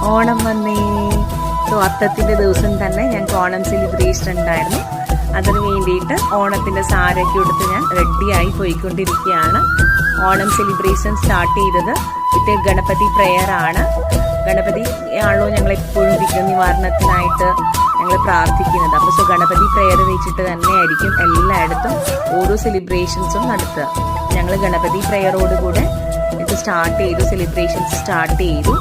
ഓണം വന്നേ. സോ അത്തത്തിൻ്റെ ദിവസം തന്നെ ഞങ്ങൾക്ക് ഓണം സെലിബ്രേഷൻ ഉണ്ടായിരുന്നു. അതിന് വേണ്ടിയിട്ട് ഓണത്തിൻ്റെ സാരിയൊക്കെ എടുത്ത് ഞാൻ റെഡിയായി പോയിക്കൊണ്ടിരിക്കുകയാണ്. ഓണം സെലിബ്രേഷൻ സ്റ്റാർട്ട് ചെയ്തത് വിത്ത് ഗണപതി പ്രെയർ ആണ്. ഗണപതി ആണല്ലോ ഞങ്ങളെപ്പോഴും വിഘ്ന നിവാരണത്തിനായിട്ട് ഞങ്ങൾ പ്രാർത്ഥിക്കുന്നത്. അപ്പോൾ സോ ഗണപതി പ്രെയർ വെച്ചിട്ട് തന്നെയായിരിക്കും എല്ലായിടത്തും ഓരോ സെലിബ്രേഷൻസും നടത്തുക. ഞങ്ങൾ ഗണപതി പ്രെയറോടുകൂടെ ഇത് സ്റ്റാർട്ട് ചെയ്തു, സെലിബ്രേഷൻസ് സ്റ്റാർട്ട് ചെയ്തു.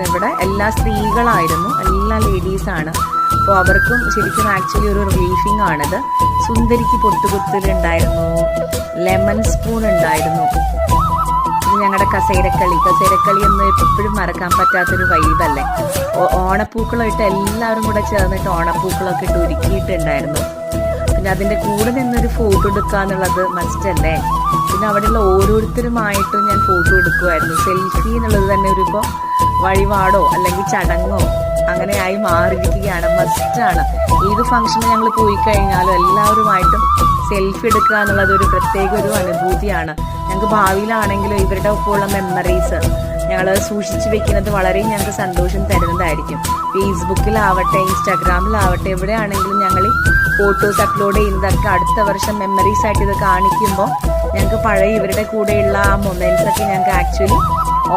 ഇവിടെ എല്ലാ സ്ത്രീകളായിരുന്നു, എല്ലാ ലേഡീസാണ്. അപ്പോൾ അവർക്കും ശരിക്കും ആക്ച്വലി ഒരു റിലീഫിംഗ് ആണിത്. സുന്ദരിക്ക് പൊട്ടുകുത്തലുണ്ടായിരുന്നു, ലെമൺ സ്പൂൺ ഉണ്ടായിരുന്നു, ഞങ്ങളുടെ കസേരക്കളി ഒന്നും എപ്പോഴും മറക്കാൻ പറ്റാത്തൊരു വൈബല്ലേ. ഓണപ്പൂക്കളമായിട്ട് എല്ലാവരും കൂടെ ചേർന്നിട്ട് ഓണപ്പൂക്കളൊക്കെ ഇട്ട് ഒരുക്കിയിട്ടുണ്ടായിരുന്നു. പിന്നെ അതിൻ്റെ കൂടെ നിന്നൊരു ഫോട്ടോ എടുക്കുക എന്നുള്ളത് മസ്റ്റ് അല്ലേ. പിന്നെ അവിടെയുള്ള ഓരോരുത്തരുമായിട്ടും ഞാൻ ഫോട്ടോ എടുക്കുമായിരുന്നു. സെൽഫി എന്നുള്ളത് തന്നെ ഒരു ഇപ്പോൾ വഴിപാടോ അല്ലെങ്കിൽ ചടങ്ങോ അങ്ങനെയായി മാറിയിരിക്കുകയാണ്, മസ്റ്റാണ്. ഏത് ഫംഗ്ഷന് ഞങ്ങൾ പോയി കഴിഞ്ഞാലും എല്ലാവരുമായിട്ടും സെൽഫി എടുക്കുക എന്നുള്ളത് ഒരു പ്രത്യേക ഒരു അനുഭൂതിയാണ്. ഞങ്ങൾക്ക് ഭാവിയിലാണെങ്കിലും ഇവരുടെ ഒപ്പമുള്ള മെമ്മറീസ് ഞങ്ങൾ സൂക്ഷിച്ചു വെക്കുന്നത് വളരെ ഞങ്ങൾക്ക് സന്തോഷം തരുന്നതായിരിക്കും. ഫേസ്ബുക്കിലാവട്ടെ, ഇൻസ്റ്റാഗ്രാമിലാവട്ടെ, എവിടെയാണെങ്കിലും ഞങ്ങൾ ഈ ഫോട്ടോസ് അപ്ലോഡ് ചെയ്യുന്നതൊക്കെ അടുത്ത വർഷം മെമ്മറീസ് ആയിട്ട് ഇത് കാണിക്കുമ്പോൾ ഞങ്ങൾക്ക് പഴയ ഇവരുടെ കൂടെയുള്ള ആ മൊമെൻറ്റ്സൊക്കെ ഞങ്ങൾക്ക് ആക്ച്വലി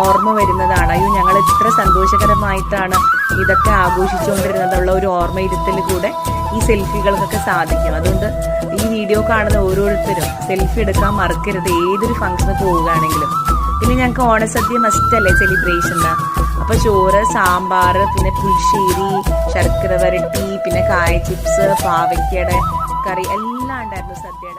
ഓർമ്മ വരുന്നതാണ്. അയ്യോ, ഞങ്ങൾ ഇത്ര സന്തോഷകരമായിട്ടാണ് ഇതൊക്കെ ആഘോഷിച്ചുകൊണ്ടിരുന്നതുള്ള ഒരു ഓർമ്മയിരുത്തൽ കൂടെ ഈ സെൽഫികൾക്കൊക്കെ സാധിക്കും. അതുകൊണ്ട് ഈ വീഡിയോ കാണുന്ന ഓരോരുത്തരും സെൽഫി എടുക്കാൻ മറക്കരുത്, ഏതൊരു ഫംഗ്ഷന് പോവുകയാണെങ്കിലും. പിന്നെ ഞങ്ങൾക്ക് ഓണസദ്യ മസ്റ്റല്ലേ സെലിബ്രേഷന്. അപ്പോൾ ചോറ്, സാമ്പാർ, പിന്നെ പുളിശ്ശേരി, ശർക്കര വരട്ടി, പിന്നെ കായ ചിപ്സ്, പാവയ്ക്കയുടെ കറി എല്ലാം ഉണ്ടായിരുന്നു സദ്യ.